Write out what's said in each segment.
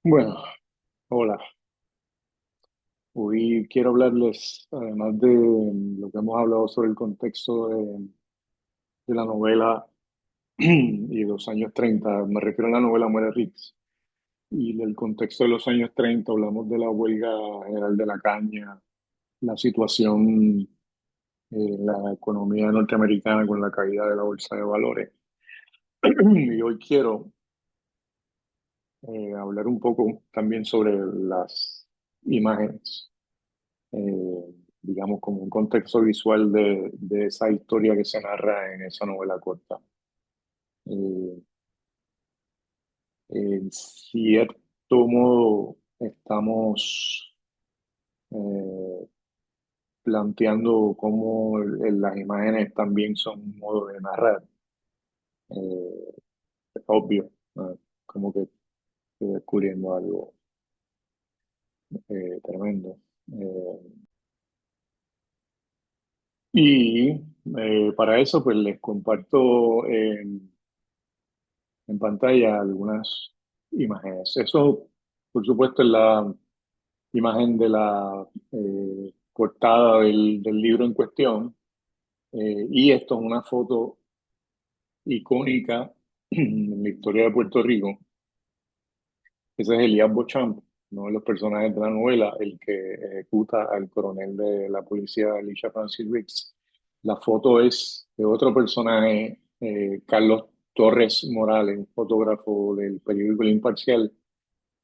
Bueno, hola. Hoy quiero hablarles, además de lo que hemos hablado sobre el contexto de la novela y de los años 30. Me refiero a la novela Muere Rix, y del contexto de los años 30 hablamos de la huelga general de la caña, la situación en la economía norteamericana con la caída de la bolsa de valores. Y hoy quiero hablar un poco también sobre las imágenes, digamos, como un contexto visual de esa historia que se narra en esa novela corta. Eh, en cierto modo, estamos eh, planteando cómo las imágenes también son un modo de narrar. Es obvio, como que estoy descubriendo algo tremendo. Eh, y para eso, pues les comparto en pantalla algunas imágenes. Eso, por supuesto, es la imagen de la portada del libro en cuestión. Y esto es una foto icónica en la historia de Puerto Rico. Ese es Elías Beauchamp, uno de los personajes de la novela, el que ejecuta al coronel de la policía, Elisha Francis Riggs. La foto es de otro personaje, Carlos Torres Morales, un fotógrafo del periódico El Imparcial,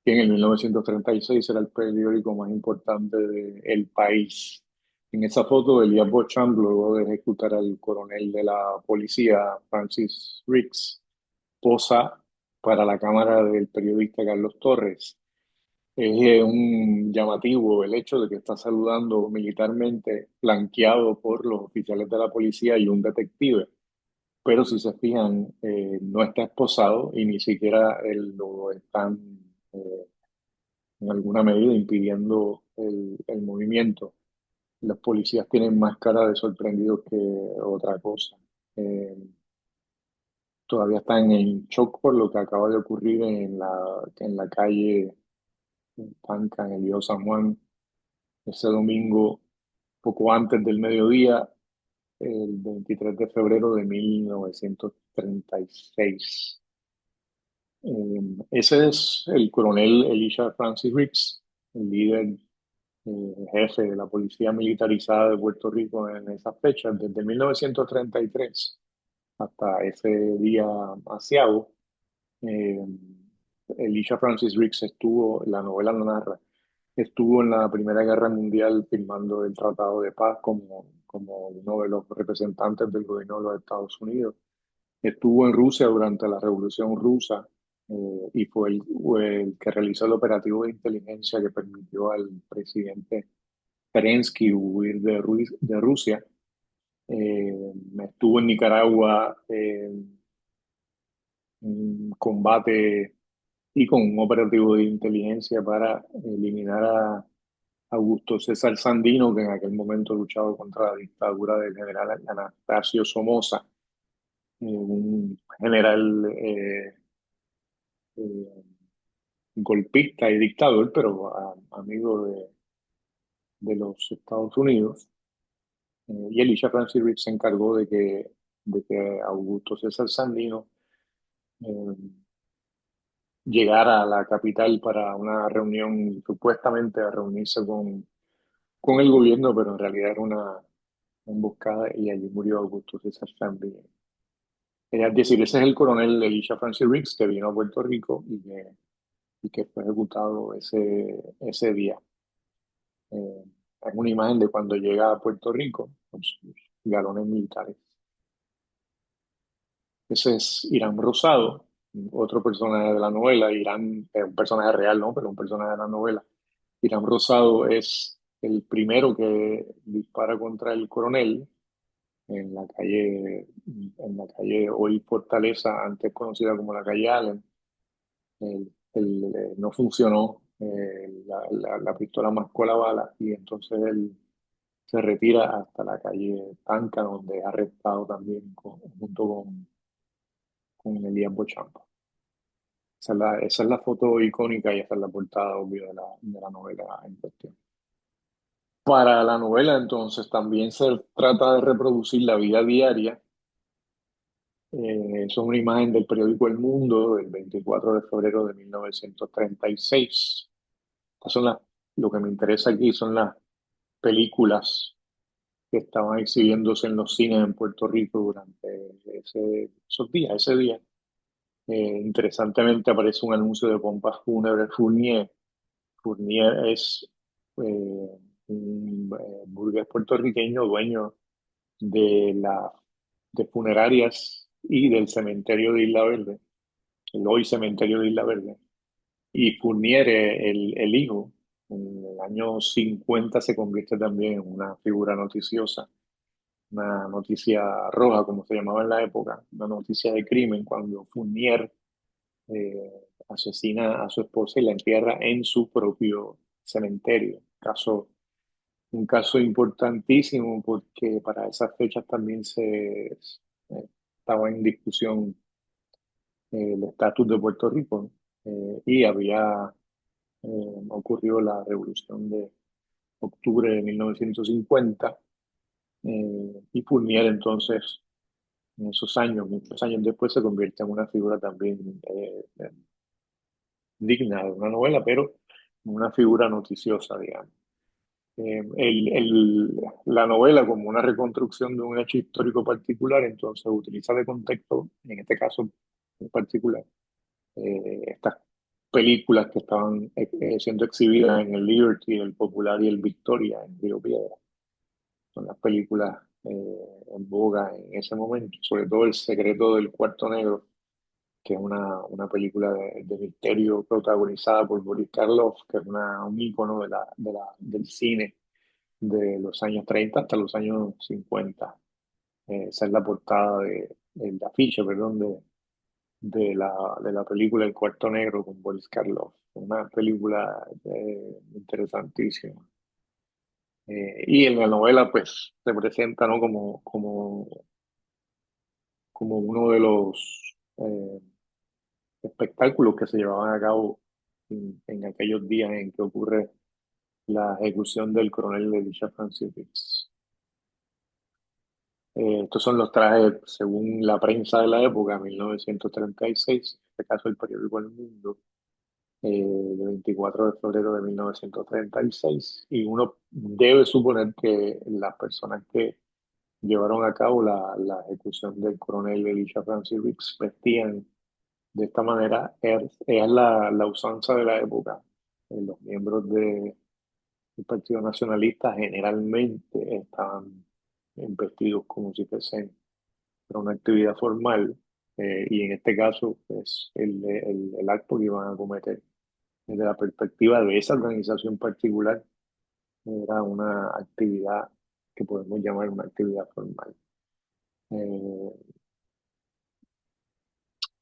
que en el 1936 era el periódico más importante del país. En esa foto, Elías Beauchamp, luego de ejecutar al coronel de la policía, Francis Riggs, posa para la cámara del periodista Carlos Torres. Es un llamativo el hecho de que está saludando militarmente, flanqueado por los oficiales de la policía y un detective. Pero si se fijan, no está esposado y ni siquiera lo están en alguna medida impidiendo el movimiento. Los policías tienen más cara de sorprendidos que otra cosa. Eh, Todavía están en shock por lo que acaba de ocurrir en la calle Panca, en el Viejo San Juan, ese domingo, poco antes del mediodía, el 23 de febrero de 1936. Ese es el coronel Elisha Francis Riggs, el líder jefe de la Policía Militarizada de Puerto Rico en esas fechas, desde 1933 hasta ese día asiago. Eh, Elisha Francis Riggs estuvo, la novela lo narra, estuvo en la Primera Guerra Mundial firmando el Tratado de Paz como uno de los representantes del gobierno de los Estados Unidos. Estuvo en Rusia durante la Revolución Rusa, y fue el que realizó el operativo de inteligencia que permitió al presidente Kerensky huir de Rusia. Estuvo en Nicaragua en un combate y con un operativo de inteligencia para eliminar a Augusto César Sandino, que en aquel momento luchaba contra la dictadura del general Anastasio Somoza, un general eh, golpista y dictador, pero amigo de los Estados Unidos. Y Elisha Francis Reed se encargó de que Augusto César Sandino eh, llegara a la capital para una reunión, supuestamente a reunirse con el gobierno, pero en realidad era una emboscada y allí murió Augusto César Sandino. Es decir, ese es el coronel Elisha Francis Riggs que vino a Puerto Rico y que fue ejecutado ese día. Es una imagen de cuando llega a Puerto Rico con sus galones militares. Ese es Irán Rosado, otro personaje de la novela. Irán es un personaje real, ¿no? Pero un personaje de la novela. Irán Rosado es el primero que dispara contra el coronel en la calle hoy Fortaleza, antes conocida como la calle Allen. No funcionó, la pistola mascó la bala y entonces él se retira hasta la calle Tanca, donde es arrestado también junto con Elías Bochamp. esa es la foto icónica y esa es la portada, obvio, de la novela en cuestión. Para la novela, entonces, también se trata de reproducir la vida diaria. Eso es una imagen del periódico El Mundo del 24 de febrero de 1936. Estas son lo que me interesa aquí son las películas que estaban exhibiéndose en los cines en Puerto Rico durante esos días, ese día. Interesantemente aparece un anuncio de pompas fúnebres Fournier. Fournier es un burgués puertorriqueño dueño de de funerarias y del cementerio de Isla Verde, el hoy cementerio de Isla Verde. Y Fournier, el hijo, en el año 50 se convierte también en una figura noticiosa, una noticia roja, como se llamaba en la época, una noticia de crimen, cuando Fournier eh, asesina a su esposa y la entierra en su propio cementerio. Un caso importantísimo porque para esas fechas también estaba en discusión el estatus de Puerto Rico, y había ocurrido la revolución de octubre de 1950, y Fournier entonces en esos años, muchos años después, se convierte en una figura también digna de una novela, pero una figura noticiosa, digamos. La novela, como una reconstrucción de un hecho histórico particular, entonces utiliza de contexto, en este caso en particular, estas películas que estaban siendo exhibidas en el Liberty, el Popular y el Victoria en Río Piedra. Son las películas en boga en ese momento, sobre todo El secreto del cuarto negro, que es una película de misterio protagonizada por Boris Karloff, que es un ícono del cine de los años 30 hasta los años 50. Esa es la portada el afiche, perdón, de la película El cuarto negro con Boris Karloff. Una película interesantísima. Y en la novela, pues, se presenta, ¿no? Como uno de los espectáculos que se llevaban a cabo en aquellos días en que ocurre la ejecución del coronel Elisha Francis Riggs. Estos son los trajes, según la prensa de la época, 1936, en este caso el periódico El Mundo, de 24 de febrero de 1936, y uno debe suponer que las personas que llevaron a cabo la ejecución del coronel Elisha Francis Riggs vestían de esta manera. Es la usanza de la época. Los miembros del Partido Nacionalista generalmente estaban vestidos como si fuesen para una actividad formal, y en este caso, pues el acto que iban a cometer desde la perspectiva de esa organización particular era una actividad que podemos llamar una actividad formal. Eh,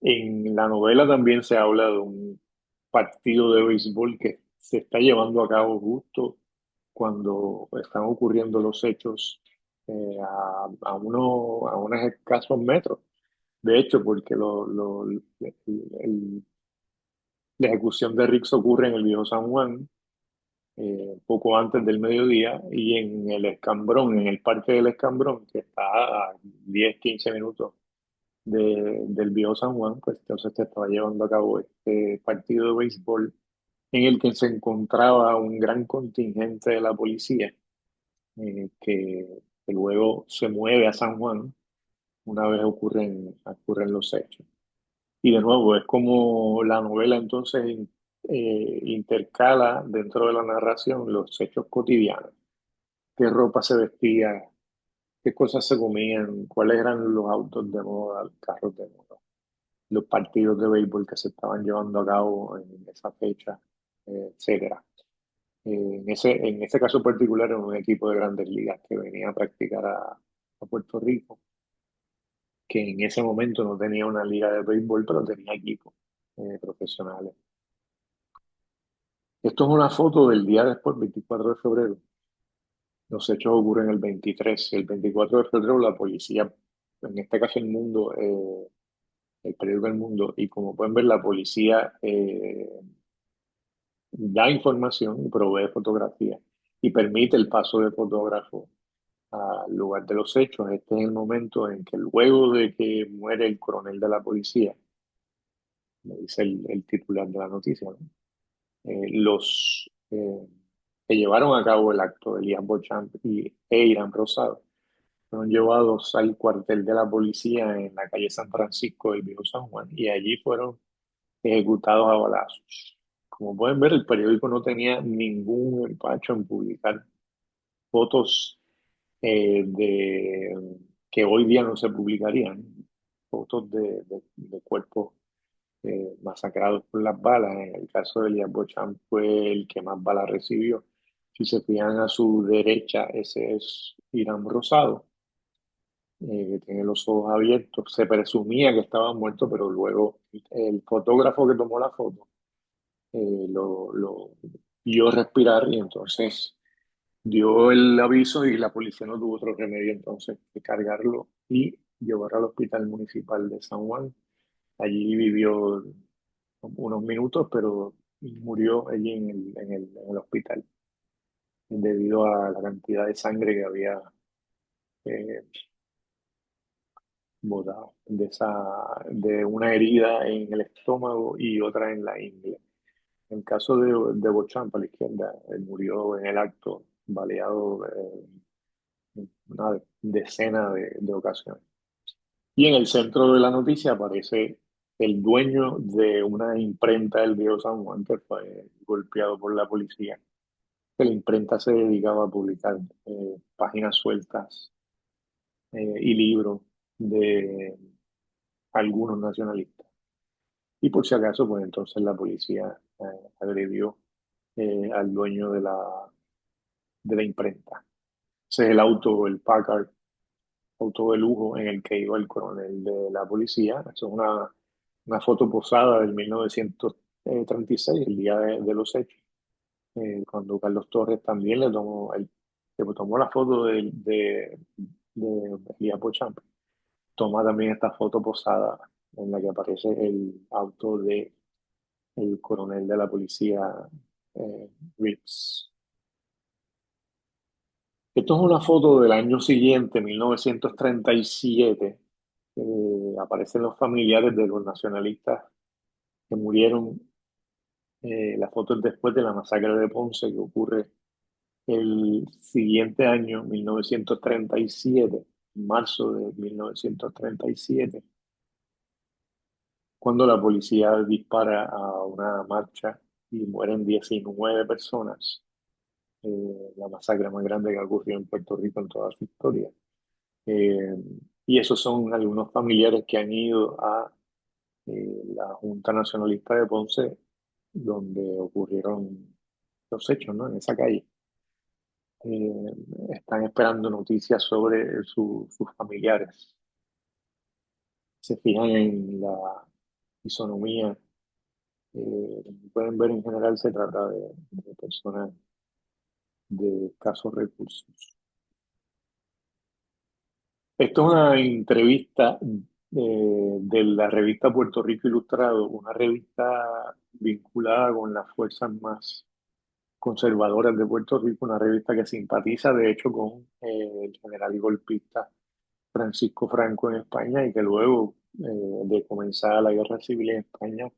en la novela también se habla de un partido de béisbol que se está llevando a cabo justo cuando están ocurriendo los hechos, a unos escasos metros. De hecho, porque la ejecución de Riggs ocurre en el Viejo San Juan, poco antes del mediodía, y en el Escambrón, en el Parque del Escambrón, que está a 10 15 minutos del Viejo San Juan, pues entonces se estaba llevando a cabo este partido de béisbol en el que se encontraba un gran contingente de la policía, que luego se mueve a San Juan una vez ocurren los hechos. Y de nuevo, es como la novela entonces intercala dentro de la narración los hechos cotidianos. ¿Qué ropa se vestía? ¿Qué cosas se comían? ¿Cuáles eran los autos de moda, los carros de moda? Los partidos de béisbol que se estaban llevando a cabo en esa fecha, etcétera. En ese caso particular era un equipo de Grandes Ligas que venía a practicar a Puerto Rico, que en ese momento no tenía una liga de béisbol, pero tenía equipos profesionales. Esto es una foto del día después, 24 de febrero. Los hechos ocurren el 23. El 24 de febrero la policía, en este caso El Mundo, el periódico El Mundo, y como pueden ver, la policía da información y provee fotografía y permite el paso de fotógrafos al lugar de los hechos. Este es el momento en que luego de que muere el coronel de la policía, me dice el titular de la noticia, ¿no? Los que llevaron a cabo el acto, Elías Bochamp e Irán Rosado, fueron llevados al cuartel de la policía en la calle San Francisco del Viejo San Juan y allí fueron ejecutados a balazos. Como pueden ver, el periódico no tenía ningún empacho en publicar fotos que hoy día no se publicarían, fotos de cuerpos masacrados por las balas. En el caso de Elías Bochamp fue el que más balas recibió. Si se fijan a su derecha, ese es Irán Rosado, que tiene los ojos abiertos. Se presumía que estaba muerto, pero luego el fotógrafo que tomó la foto lo vio respirar y entonces dio el aviso y la policía no tuvo otro remedio entonces que cargarlo y llevarlo al hospital municipal de San Juan. Allí vivió unos minutos, pero murió allí en el hospital debido a la cantidad de sangre que había eh, botado de una herida en el estómago y otra en la ingle. En el caso de Beauchamp, a la izquierda, él murió en el acto, baleado una decena de ocasiones. Y en el centro de la noticia aparece el dueño de una imprenta del Viejo San Juan que fue golpeado por la policía. Que la imprenta se dedicaba a publicar páginas sueltas y libros de algunos nacionalistas. Y por si acaso, pues entonces la policía agredió al dueño de la imprenta. Ese es el auto, el Packard, auto de lujo en el que iba el coronel de la policía. Eso es una foto posada del 1936, el día de los hechos, cuando Carlos Torres también le tomó la foto de Elías Bochamp. Toma también esta foto posada en la que aparece el auto de el coronel de la policía, Riggs. Esto es una foto del año siguiente, 1937. Aparecen los familiares de los nacionalistas que murieron. La foto es después de la masacre de Ponce, que ocurre el siguiente año, 1937, marzo de 1937, cuando la policía dispara a una marcha y mueren 19 personas. La masacre más grande que ha ocurrido en Puerto Rico en toda su historia. Eh, y esos son algunos familiares que han ido a la Junta Nacionalista de Ponce, donde ocurrieron los hechos, ¿no? En esa calle. Eh, Están esperando noticias sobre sus familiares. Se fijan en la fisonomía. Pueden ver en general se trata de personas de escasos recursos. Esto es una entrevista de la revista Puerto Rico Ilustrado, una revista vinculada con las fuerzas más conservadoras de Puerto Rico, una revista que simpatiza de hecho con el general y golpista Francisco Franco en España y que luego de comenzar la guerra civil en España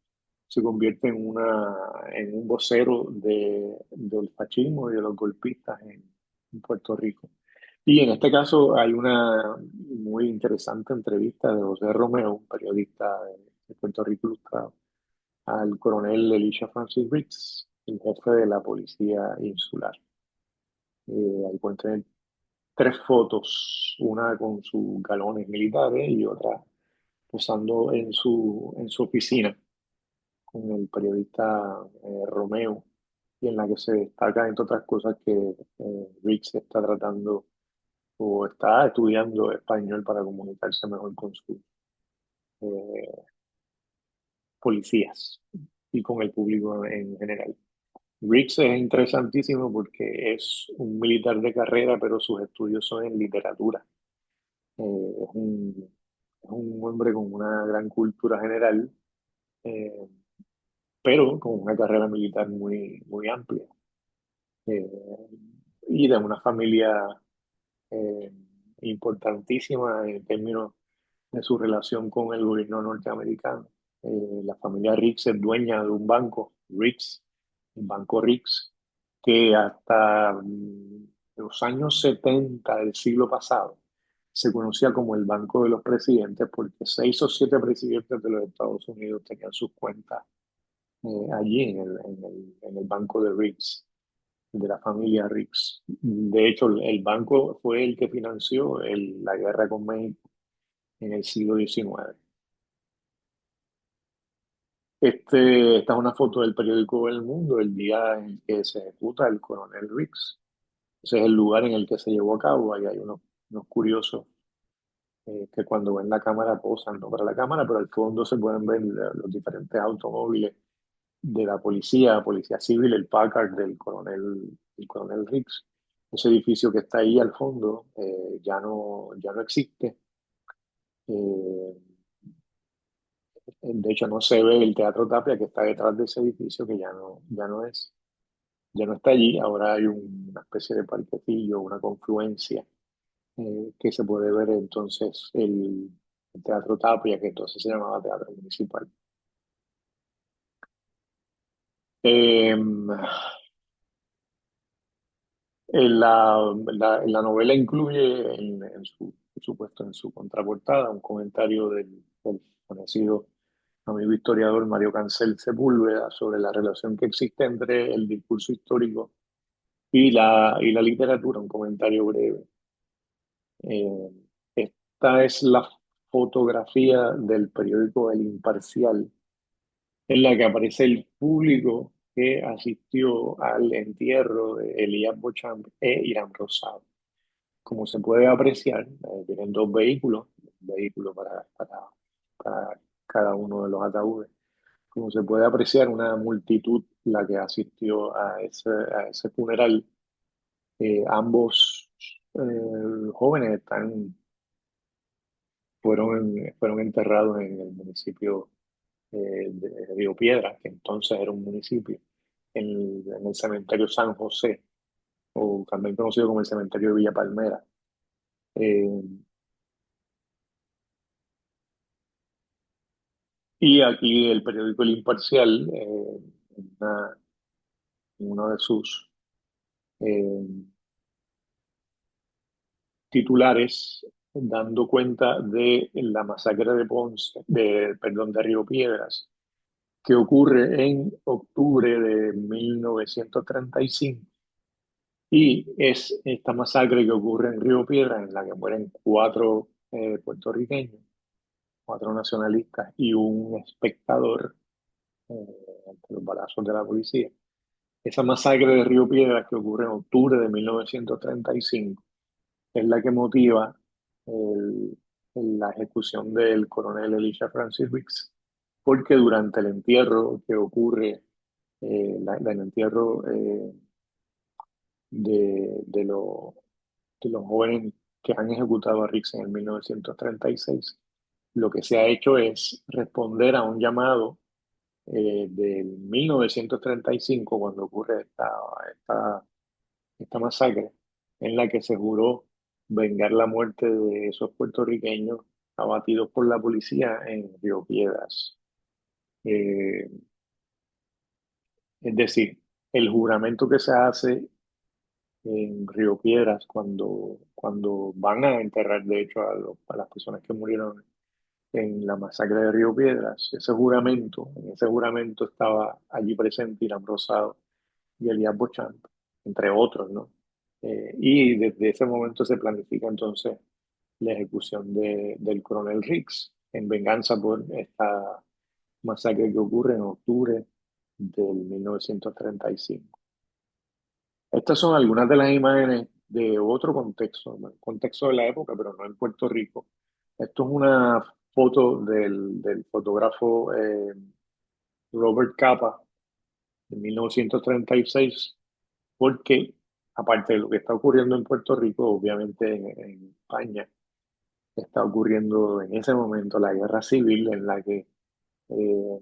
se convierte en un vocero del fascismo y de los golpistas en Puerto Rico. Y en este caso hay una muy interesante entrevista de José Romeo, un periodista de Puerto Rico Ilustrado, al coronel Elisha Francis Riggs, el jefe de la policía insular. Ahí pueden tener tres fotos, una con sus galones militares y otra posando en su oficina con el periodista Romeo, y en la que se destaca, entre otras cosas, que Riggs está tratando o está estudiando español para comunicarse mejor con sus eh, policías y con el público en general. Riggs es interesantísimo porque es un militar de carrera, pero sus estudios son en literatura. Es Es un hombre con una gran cultura general, eh, pero con una carrera militar muy amplia. eh, y de una familia eh, importantísima en términos de su relación con el gobierno norteamericano. La familia Riggs es dueña de un banco, Riggs, un banco Riggs, que hasta los años 70 del siglo pasado se conocía como el Banco de los Presidentes porque 6 o 7 presidentes de los Estados Unidos tenían sus cuentas allí en el banco de Riggs, de la familia Riggs. De hecho, el banco fue el que financió la guerra con México en el siglo XIX. Esta es una foto del periódico El Mundo, el día en el que se ejecuta el coronel Riggs. Ese es el lugar en el que se llevó a cabo. Ahí hay unos curiosos que cuando ven la cámara posan, no para la cámara, pero al fondo se pueden ver los diferentes automóviles de la policía civil, el Packard del coronel Riggs. Ese edificio que está ahí al fondo ya no existe. Eh, de hecho, no se ve el Teatro Tapia que está detrás de ese edificio, que ya no está allí. Ahora hay una especie de parquecillo, una confluencia que se puede ver entonces el Teatro Tapia, que entonces se llamaba Teatro Municipal. Eh, la novela incluye por supuesto, en su contraportada un comentario del conocido amigo historiador Mario Cancel Sepúlveda sobre la relación que existe entre el discurso histórico y la literatura, un comentario breve. Eh, Esta es la fotografía del periódico El Imparcial, en la que aparece el público que asistió al entierro de Elías Beauchamp e Irán Rosado. Como se puede apreciar, vienen dos vehículos, un vehículo para cada uno de los ataúdes. Como se puede apreciar, una multitud la que asistió a ese funeral. Ambos jóvenes fueron enterrados en el municipio de Río Piedras, que entonces era un municipio, en el cementerio San José, o también conocido como el cementerio de Villa Palmera. Eh, y aquí el periódico El Imparcial, uno de sus eh, titulares, dando cuenta de la masacre de Ponce, perdón, de Río Piedras, que ocurre en octubre de 1935. Y es esta masacre que ocurre en Río Piedras, en la que mueren 4 puertorriqueños, 4 nacionalistas y un espectador eh, ante los balazos de la policía. Esa masacre de Río Piedras que ocurre en octubre de 1935 es la que motiva el- la ejecución del coronel Elisha Francis Riggs, porque durante el entierro que ocurre, el entierro de los jóvenes que han ejecutado a Riggs en el 1936, lo que se ha hecho es responder a un llamado del 1935, cuando ocurre esta masacre, en la que se juró vengar la muerte de esos puertorriqueños abatidos por la policía en Río Piedras. Eh, es decir, el juramento que se hace en Río Piedras cuando van a enterrar, de hecho, a las personas que murieron en la masacre de Río Piedras, en ese juramento estaba allí presente Irán Rosado y Elías Beauchamp, entre otros, ¿no? Y desde ese momento se planifica entonces la ejecución del coronel Riggs en venganza por esta masacre que ocurre en octubre del 1935. Estas son algunas de las imágenes de otro contexto, ¿no? El contexto de la época, pero no en Puerto Rico. Esto es una foto del fotógrafo Robert Capa de 1936, porque aparte de lo que está ocurriendo en Puerto Rico, obviamente en España, está ocurriendo en ese momento la guerra civil en la que eh,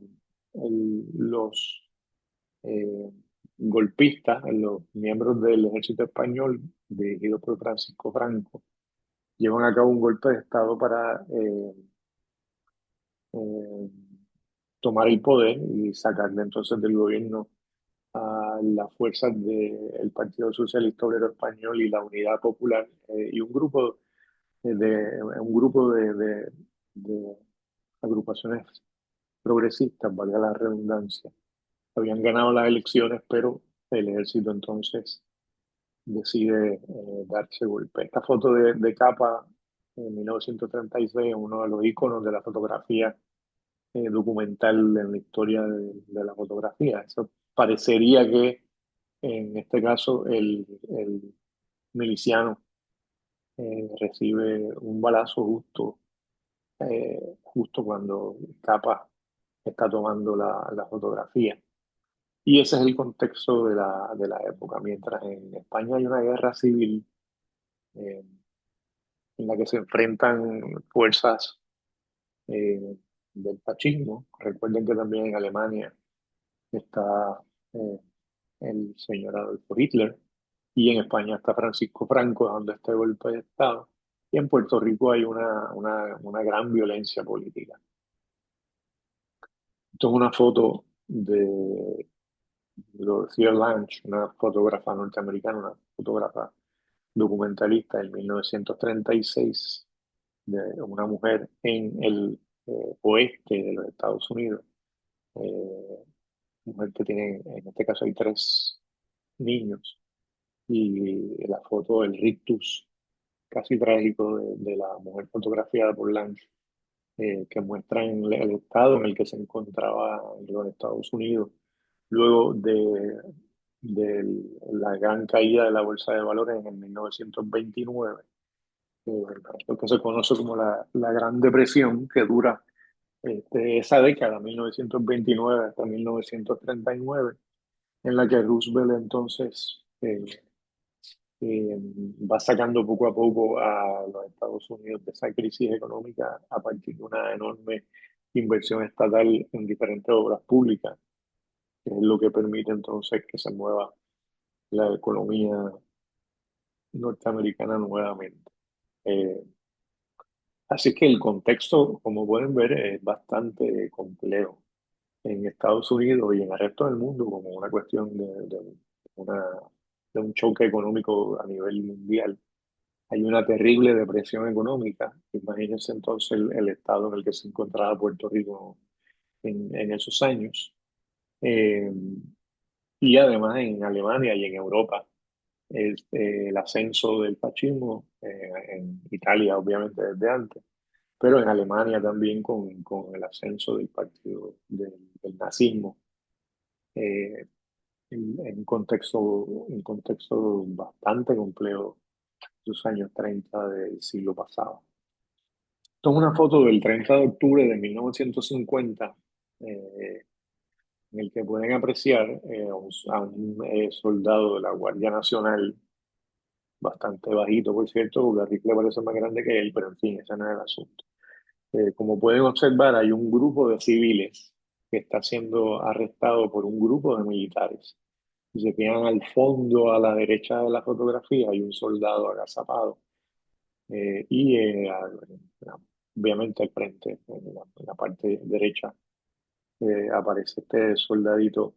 los eh, golpistas, los miembros del ejército español, dirigido por Francisco Franco, llevan a cabo un golpe de Estado para eh, tomar el poder y sacarle entonces del gobierno a las fuerzas del Partido Socialista Obrero Español y la Unidad Popular y un grupo de agrupaciones progresistas, valga la redundancia. Habían ganado las elecciones, pero el ejército entonces decide darse golpe. Esta foto de capa en 1936 es uno de los iconos de la fotografía documental en la historia de la fotografía. Eso parecería que en este caso el miliciano recibe un balazo justo cuando Capa está tomando la fotografía. Y ese es el contexto de la época. Mientras en España hay una guerra civil eh, en la que se enfrentan fuerzas eh, del fascismo. Recuerden que también en Alemania está eh, el señor Adolfo Hitler y en España está Francisco Franco dando este golpe de Estado. Y en Puerto Rico hay una gran violencia política. Esto es una foto de Dorothy Lange, una fotógrafa norteamericana, una fotógrafa documentalista en 1936 de una mujer en el oeste de los Estados Unidos. Eh, Mujer que tiene, en este caso hay tres niños, y la foto del rictus casi trágico de la mujer fotografiada por Lange, que muestra en el estado en el que se encontraba en los Estados Unidos luego de la gran caída de la bolsa de valores en el 1929, lo que se conoce como la Gran Depresión, que dura esa década, 1929 hasta 1939, en la que Roosevelt entonces va sacando poco a poco a los Estados Unidos de esa crisis económica a partir de una enorme inversión estatal en diferentes obras públicas, que es lo que permite entonces que se mueva la economía norteamericana nuevamente. Eh, Así que el contexto, como pueden ver, es bastante complejo en Estados Unidos y en el resto del mundo como una cuestión una, de un choque económico a nivel mundial. Hay una terrible depresión económica. Imagínense entonces el estado en el que se encontraba Puerto Rico en esos años. Eh, y además en Alemania y en Europa, el ascenso del fascismo, en Italia obviamente desde antes, pero en Alemania también con el ascenso del partido del nazismo, eh, un contexto bastante complejo, los años 30 del siglo pasado. Esto es una foto del 30 de octubre de 1950, en el que pueden apreciar a un soldado de la Guardia Nacional, bastante bajito, por cierto, porque a Rick le parece más grande que él, pero en fin, ese no es el asunto. Como pueden observar, hay un grupo de civiles que está siendo arrestado por un grupo de militares. Si se fijan al fondo, a la derecha de la fotografía, hay un soldado agazapado. Obviamente al frente, en la parte derecha, aparece este soldadito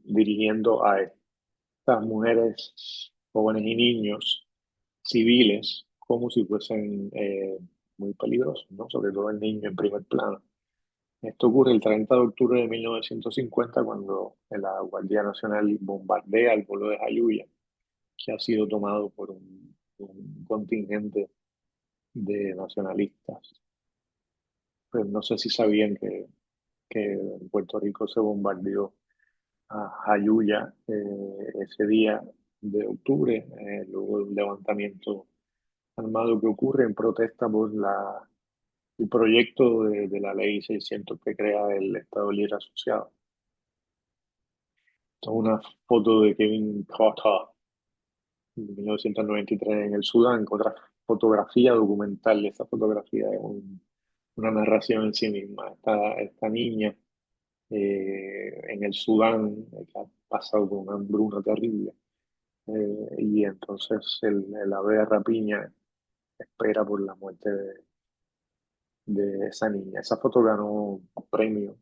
dirigiendo a estas mujeres, jóvenes y niños civiles como si fuesen muy peligrosos, ¿no? Sobre todo el niño en primer plano. Esto ocurre el 30 de octubre de 1950 cuando la Guardia Nacional bombardea el pueblo de Jayuya, que ha sido tomado por un contingente de nacionalistas. Pues no sé si sabían que en Puerto Rico se bombardeó a Jayuya ese día de octubre, luego de un levantamiento armado que ocurre en protesta por el proyecto de la ley 600 que crea el Estado Libre Asociado. Esta es una foto de Kevin Carter en 1993 en el Sudán, otra fotografía documental. Esa fotografía es una narración en sí misma. Esta niña en el Sudán, que ha pasado con una hambruna terrible, y entonces el ave de rapiña espera por la muerte de esa niña. Esa foto ganó un premio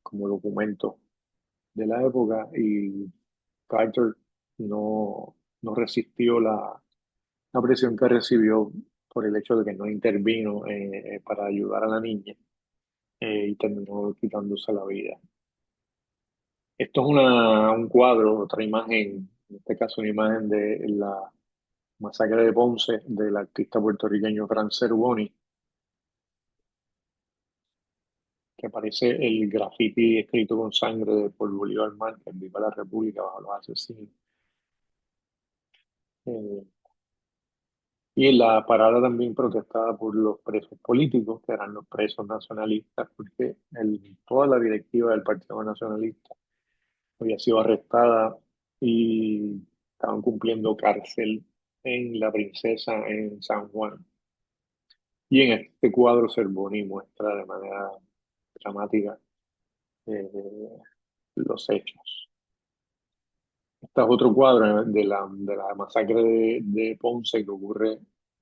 como documento de la época y Carter no resistió la presión que recibió por el hecho de que no intervino para ayudar a la niña y terminó quitándose la vida. Esto es un cuadro, otra imagen, en este caso una imagen de la masacre de Ponce del artista puertorriqueño Fran Ceruboni, que aparece el graffiti escrito con sangre de por Bolívar Márquez, Viva la República bajo los asesinos. Eh, y en la parada también protestada por los presos políticos, que eran los presos nacionalistas, porque toda la directiva del Partido Nacionalista había sido arrestada y estaban cumpliendo cárcel en La Princesa, en San Juan. Y en este cuadro Cervoni muestra de manera dramática eh, los hechos. Este es otro cuadro de la masacre de Ponce que ocurre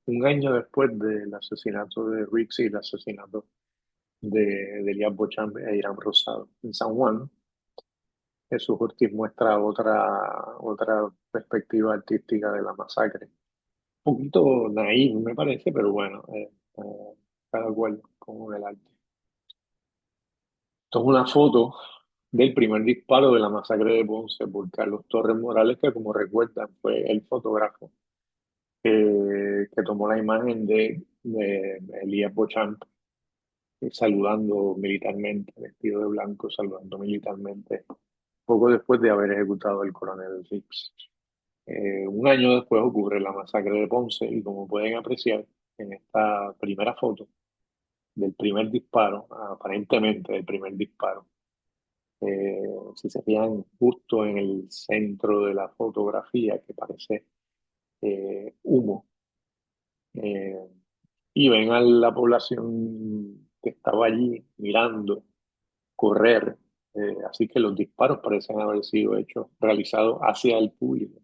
un año después del asesinato de Rix y el asesinato de Elías Bocham e Irán Rosado. En San Juan, Jesús Ortiz muestra otra perspectiva artística de la masacre. Un poquito naif, me parece, pero bueno, cada cual con el arte. Esto es una foto del primer disparo de la masacre de Ponce por Carlos Torres Morales, que como recuerdan fue el fotógrafo que tomó la imagen de Elías Bochamp saludando militarmente, vestido de blanco, saludando militarmente, poco después de haber ejecutado al coronel Rix. Un año después ocurre la masacre de Ponce y como pueden apreciar en esta primera foto del primer disparo, aparentemente del primer disparo, si se fijan justo en el centro de la fotografía que parece humo, eh, y ven a la población que estaba allí mirando correr, así que los disparos parecen haber sido realizados hacia el público.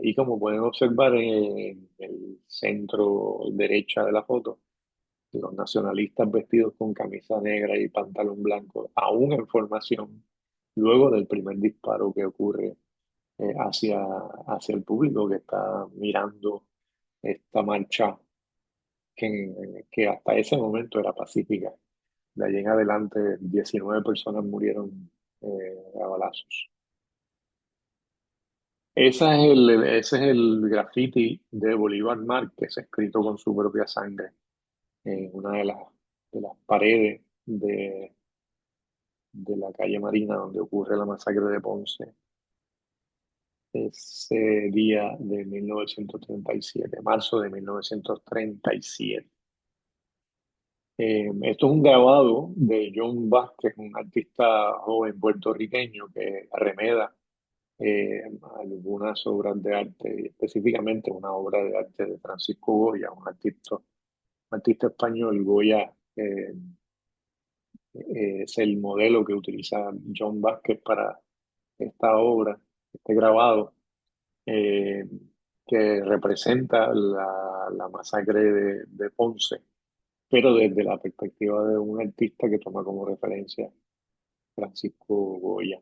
Y como pueden observar en el centro derecha de la foto, los nacionalistas vestidos con camisa negra y pantalón blanco, aún en formación, luego del primer disparo que ocurre hacia el público que está mirando esta marcha que hasta ese momento era pacífica. De allí en adelante, 19 personas murieron a balazos. Ese es el graffiti de Bolívar Márquez, escrito con su propia sangre en una de las paredes de la calle Marina donde ocurre la masacre de Ponce ese día de 1937, marzo de 1937. Esto es un grabado de John Vázquez, un artista joven puertorriqueño que arremeda algunas obras de arte, específicamente una obra de arte de Francisco Goya, un artista español. Goya es el modelo que utiliza John Vázquez para esta obra, este grabado, eh, que representa la masacre de Ponce, pero desde la perspectiva de un artista que toma como referencia Francisco Goya.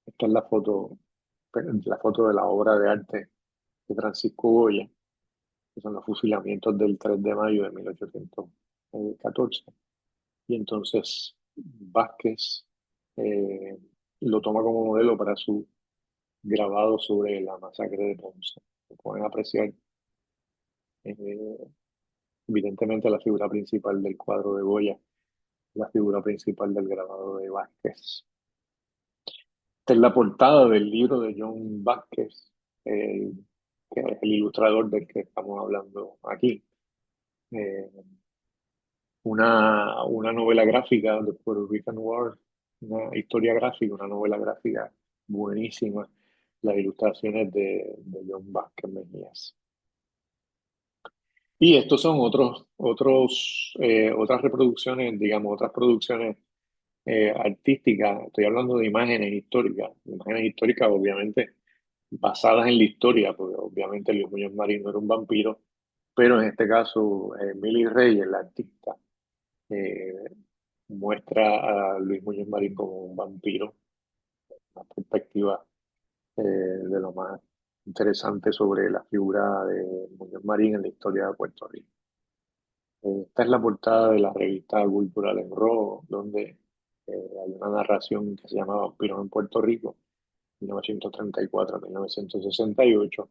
Esta es la foto de la obra de arte de Francisco Goya, que son los fusilamientos del 3 de mayo de 1814. Y entonces Vázquez eh, lo toma como modelo para su grabado sobre la masacre de Ponce. Se pueden apreciar eh, evidentemente la figura principal del cuadro de Goya, la figura principal del grabado de Vázquez. Esta es la portada del libro de John Vázquez, eh, que es el ilustrador del que estamos hablando aquí. Eh, una novela gráfica de Puerto Rican War, una historia gráfica, una novela gráfica buenísima, las ilustraciones de John Vázquez Mejías. Y estos son otras reproducciones, digamos, otras producciones artísticas. Estoy hablando de imágenes históricas obviamente basadas en la historia, porque obviamente Luis Muñoz Marín no era un vampiro, pero en este caso Milly Reyes, la artista, eh, muestra a Luis Muñoz Marín como un vampiro, una perspectiva de lo más interesante sobre la figura de Muñoz Marín en la historia de Puerto Rico. Esta es la portada de la revista Cultural en Rojo, donde hay una narración que se llama Vampiros en Puerto Rico, 1934 a 1968,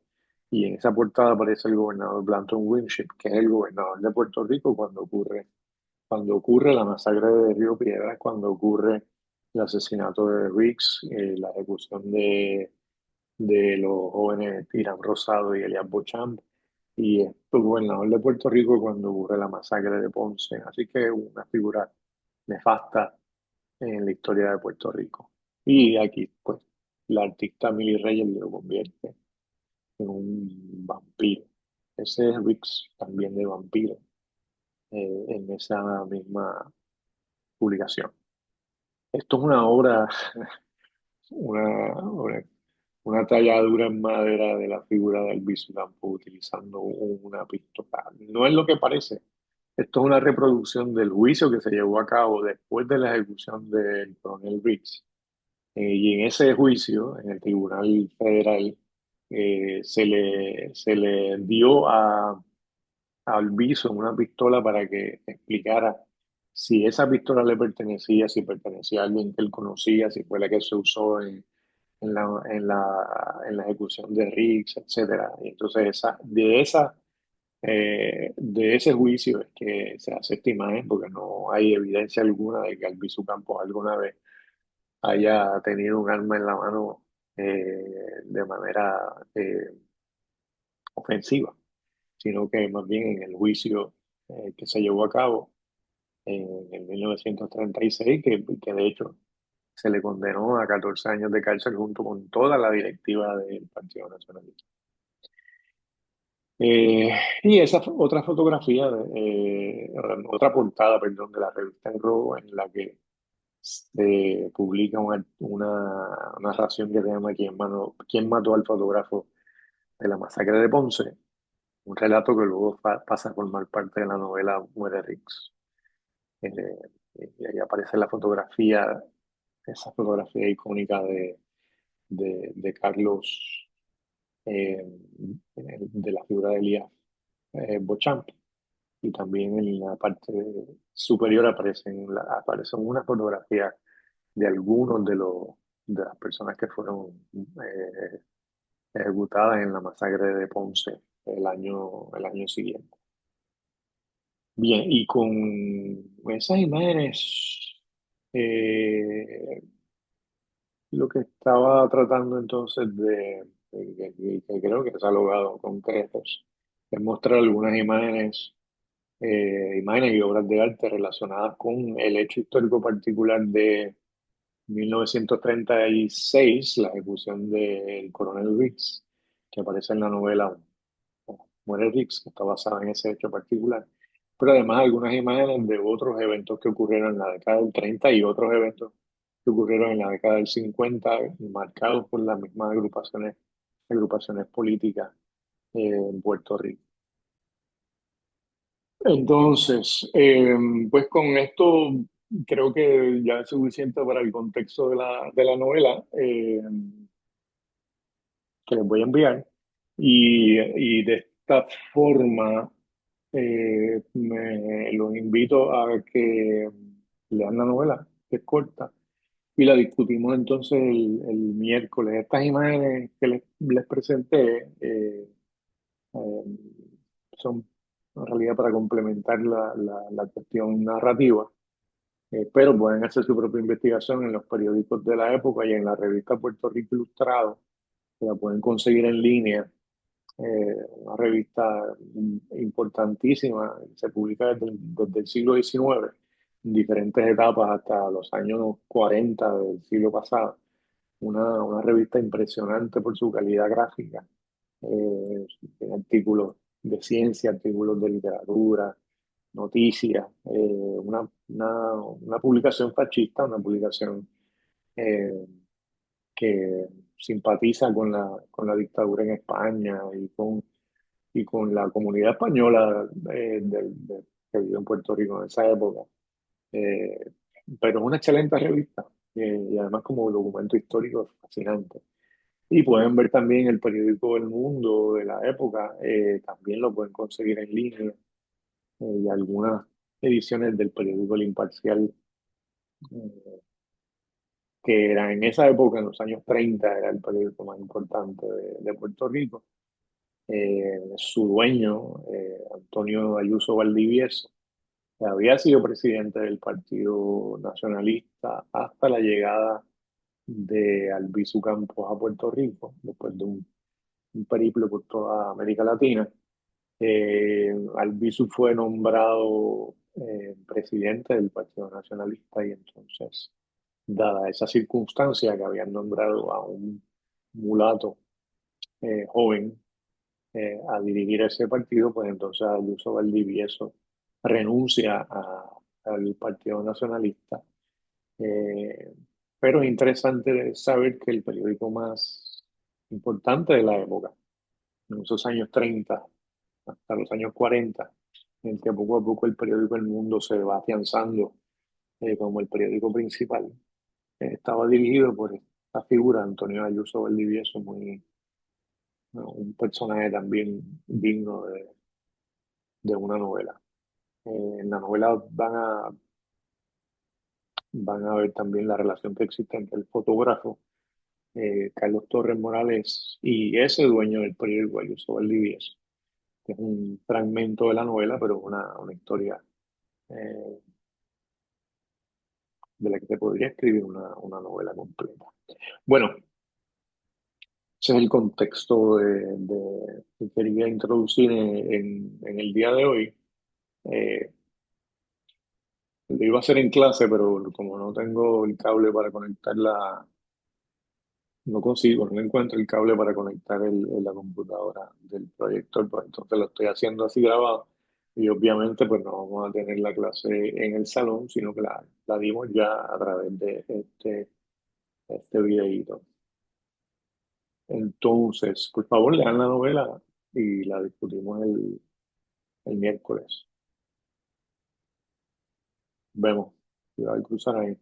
y en esa portada aparece el gobernador Blanton Winship, que es el gobernador de Puerto Rico cuando ocurre la masacre de Río Piedras, cuando ocurre el asesinato de Riggs, la ejecución de los jóvenes Irán Rosado y Elias Beauchamp, y es el gobernador de Puerto Rico cuando ocurre la masacre de Ponce. Así que una figura nefasta en la historia de Puerto Rico. Y aquí, pues, la artista Milly Reyes lo convierte en un vampiro. Ese es Riggs también de vampiro en esa misma publicación. Esto es una obra, una, una talladura en madera de la figura de Albizu Campo utilizando una pistola. No es lo que parece. Esto es una reproducción del juicio que se llevó a cabo después de la ejecución del coronel Riggs. Y en ese juicio, en el Tribunal Federal, se le dio a Albizu una pistola para que explicara si esa pistola le pertenecía, si pertenecía a alguien que él conocía, si fue la que se usó en la ejecución de Riggs, etcétera. Y entonces de ese juicio es que se hace esta imagen, porque no hay evidencia alguna de que Albizu Campos alguna vez haya tenido un arma en la mano de manera ofensiva, sino que más bien en el juicio que se llevó a cabo en 1936, que de hecho se le condenó a 14 años de cárcel junto con toda la directiva del Partido Nacionalista. Eh, y esa otra fotografía, otra portada, perdón, de la revista En Robo, en la que se publica una narración que se llama ¿Quién mató al fotógrafo de la masacre de Ponce? Un relato que luego pasa a formar parte de la novela Muere Rix. Eh, y ahí aparece la fotografía, esa fotografía icónica de Carlos, eh, de la figura de Elías Beauchamp. Y también en la parte superior aparecen unas fotografías de algunos de las personas que fueron ejecutadas en la masacre de Ponce el año siguiente. Bien, y con esas imágenes, eh, lo que estaba tratando entonces que creo que se ha logrado con creces, es mostrar algunas imágenes y obras de arte relacionadas con el hecho histórico particular de 1936, la ejecución del coronel Riggs, que aparece en la novela Muere Riggs, que está basada en ese hecho particular. Pero además algunas imágenes de otros eventos que ocurrieron en la década del 30 y otros eventos que ocurrieron en la década del 50, marcados por las mismas agrupaciones políticas en Puerto Rico. Entonces, pues con esto creo que ya es suficiente para el contexto de la novela que les voy a enviar. Y de esta forma los invito a que lean la novela, que es corta, y la discutimos entonces el miércoles. Estas imágenes que les presenté eh, son en realidad para complementar la cuestión narrativa, pero pueden hacer su propia investigación en los periódicos de la época y en la revista Puerto Rico Ilustrado, que la pueden conseguir en línea, una revista importantísima, se publica desde el siglo XIX, en diferentes etapas hasta los años 40 del siglo pasado. Una revista impresionante por su calidad gráfica, tiene artículos de ciencia, artículos de literatura, noticias, una publicación fascista, una publicación eh, que simpatiza con la dictadura en España y con la comunidad española que vivió en Puerto Rico en esa época. Eh, pero es una excelente revista y además como documento histórico es fascinante. Y pueden ver también el periódico El Mundo de la época, también lo pueden conseguir en línea, y algunas ediciones del periódico El Imparcial, eh, que era en esa época, en los años 30 era el periódico más importante de Puerto Rico. Su dueño, Antonio Ayuso Valdivieso, que había sido presidente del Partido Nacionalista hasta la llegada de Albizu Campos a Puerto Rico, después de un periplo por toda América Latina. Albizu fue nombrado presidente del Partido Nacionalista y entonces, dada esa circunstancia que habían nombrado a un mulato joven a dirigir ese partido, pues entonces Ayuso Valdivieso renuncia al Partido Nacionalista. Eh, pero es interesante saber que el periódico más importante de la época, en esos años 30 hasta los años 40, en que poco a poco el periódico El Mundo se va afianzando como el periódico principal, estaba dirigido por esta figura, Antonio Ayuso Valdivieso, ¿no? Un personaje también digno de una novela. En la novela van a ver también la relación que existe entre el fotógrafo Carlos Torres Morales y ese dueño del periódico Ayuso Valdivieso, que es un fragmento de la novela, pero una historia eh, de la que te podría escribir una novela completa. Bueno, ese es el contexto que quería introducir en el día de hoy. Eh, lo iba a hacer en clase, pero como no tengo el cable para conectarla, no consigo, no encuentro el cable para conectar la computadora del proyector, pues entonces lo estoy haciendo así grabado. Y obviamente pues no vamos a tener la clase en el salón, sino que la dimos ya a través de este videíto. Entonces, por favor, lean la novela y la discutimos el miércoles. Vemos. Cuidado al cruzar ahí.